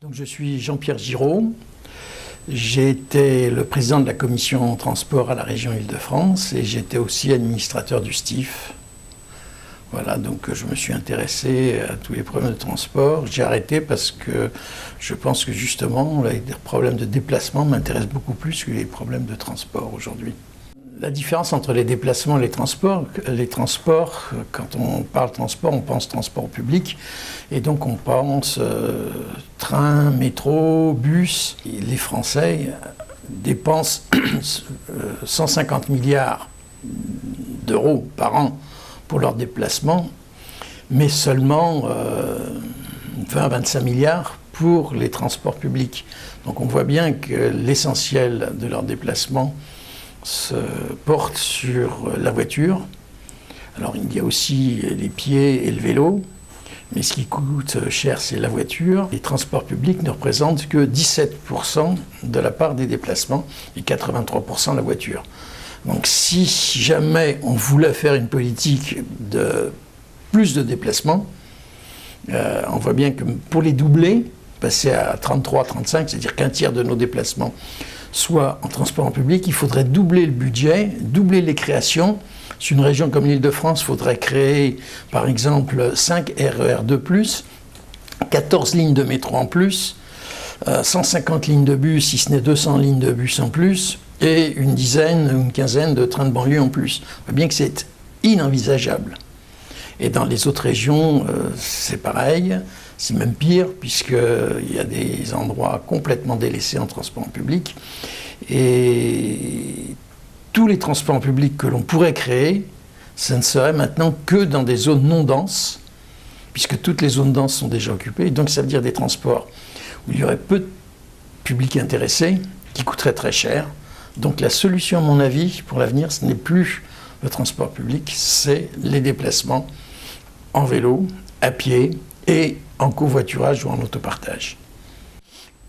Donc, je suis Jean-Pierre Giraud. J'ai été le président de la commission transport à la région Île-de-France et j'étais aussi administrateur du STIF. Voilà, donc je me suis intéressé à tous les problèmes de transport. J'ai arrêté parce que je pense que justement, les problèmes de déplacement m'intéressent beaucoup plus que les problèmes de transport aujourd'hui. La différence entre les déplacements et les transports, quand on parle transport, on pense transport public, et donc on pense train, métro, bus. Et les Français dépensent 150 milliards d'euros par an pour leurs déplacements, mais seulement 20 à 25 milliards pour les transports publics. Donc on voit bien que l'essentiel de leurs déplacements se porte sur la voiture. Alors il y a aussi les pieds et le vélo, mais ce qui coûte cher, c'est la voiture. Les transports publics ne représentent que 17% de la part des déplacements et 83% la voiture. Donc si jamais on voulait faire une politique de plus de déplacements, on voit bien que pour les doubler, passer à 33-35, c'est-à-dire qu'un tiers de nos déplacements soit en transport en public, il faudrait doubler le budget, doubler les créations. Sur une région comme l'Île-de-France, il faudrait créer, par exemple, 5 RER2+, 14 lignes de métro en plus, 150 lignes de bus, si ce n'est 200 lignes de bus en plus, et une dizaine ou une quinzaine de trains de banlieue en plus. On voit bien que c'est inenvisageable. Et dans les autres régions, c'est pareil. C'est même pire, puisqu'il y a des endroits complètement délaissés en transport en public. Et tous les transports en public que l'on pourrait créer, ça ne serait maintenant que dans des zones non denses, puisque toutes les zones denses sont déjà occupées. Donc ça veut dire des transports où il y aurait peu de public intéressé, qui coûteraient très cher. Donc la solution, à mon avis, pour l'avenir, ce n'est plus le transport public, c'est les déplacements en vélo, à pied et en covoiturage ou en autopartage.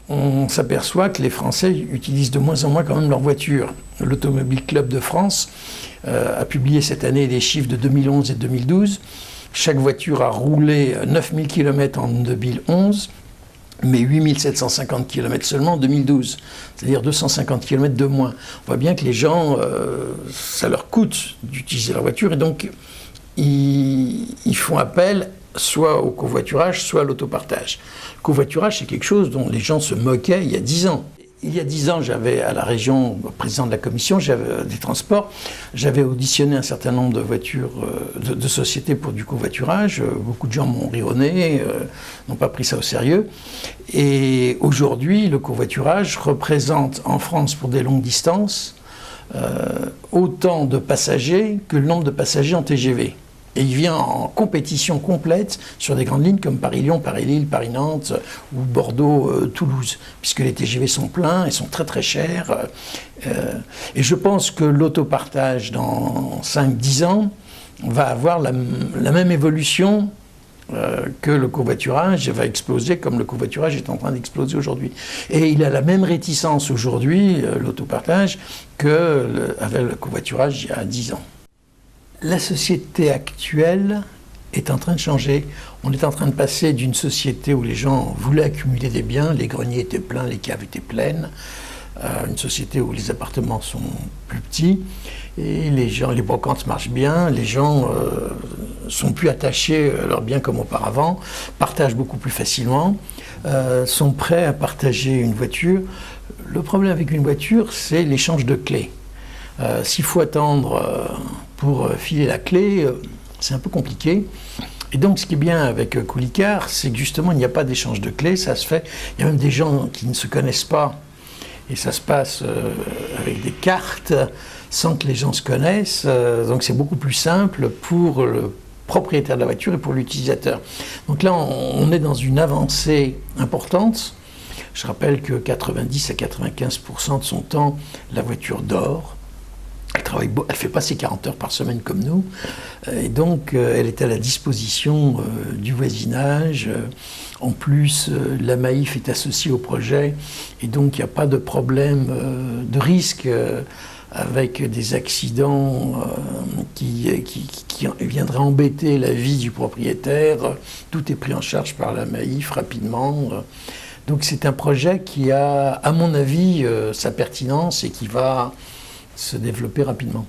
On s'aperçoit que les Français utilisent de moins en moins quand même leur voiture. L'Automobile Club de France a publié cette année les chiffres de 2011 et 2012. Chaque voiture a roulé 9000 km en 2011, mais 8750 km seulement en 2012, c'est-à-dire 250 km de moins. On voit bien que les gens, ça leur coûte d'utiliser leur voiture, et donc ils font appel soit au covoiturage, soit à l'autopartage. Le covoiturage, c'est quelque chose dont les gens se moquaient il y a 10 ans. Il y a 10 ans, j'avais à la région, président de la commission des transports, j'avais auditionné un certain nombre de voitures, de sociétés pour du covoiturage. Beaucoup de gens m'ont ri au nez, n'ont pas pris ça au sérieux. Et aujourd'hui, le covoiturage représente en France, pour des longues distances, autant de passagers que le nombre de passagers en TGV. Et il vient en compétition complète sur des grandes lignes comme Paris-Lyon, Paris-Lille, Paris-Nantes ou Bordeaux-Toulouse, puisque les TGV sont pleins et sont très très chers. Et je pense que l'autopartage dans 5-10 ans va avoir la même évolution que le covoiturage, va exploser comme le covoiturage est en train d'exploser aujourd'hui. Et il a la même réticence aujourd'hui, l'autopartage, qu'avec le covoiturage il y a 10 ans. La société actuelle est en train de changer. On est en train de passer d'une société où les gens voulaient accumuler des biens, les greniers étaient pleins, les caves étaient pleines, à une société où les appartements sont plus petits et les brocantes marchent bien, les gens sont plus attachés à leurs biens comme auparavant, partagent beaucoup plus facilement, sont prêts à partager une voiture. Le problème avec une voiture, c'est l'échange de clés. S'il faut attendre pour filer la clé, c'est un peu compliqué. Et donc ce qui est bien avec Coulicar, c'est que justement il n'y a pas d'échange de clés, ça se fait. Il y a même des gens qui ne se connaissent pas, et ça se passe avec des cartes, sans que les gens se connaissent. Donc c'est beaucoup plus simple pour le propriétaire de la voiture et pour l'utilisateur. Donc là on est dans une avancée importante. Je rappelle que 90 à 95% de son temps, la voiture dort. Elle ne fait pas ses 40 heures par semaine comme nous, et donc elle est à la disposition du voisinage. En plus, la Maïf est associée au projet, et donc il n'y a pas de problème de risque avec des accidents qui viendraient embêter la vie du propriétaire. Tout est pris en charge par la Maïf rapidement. Donc c'est un projet qui a, à mon avis, sa pertinence et qui va se développer rapidement.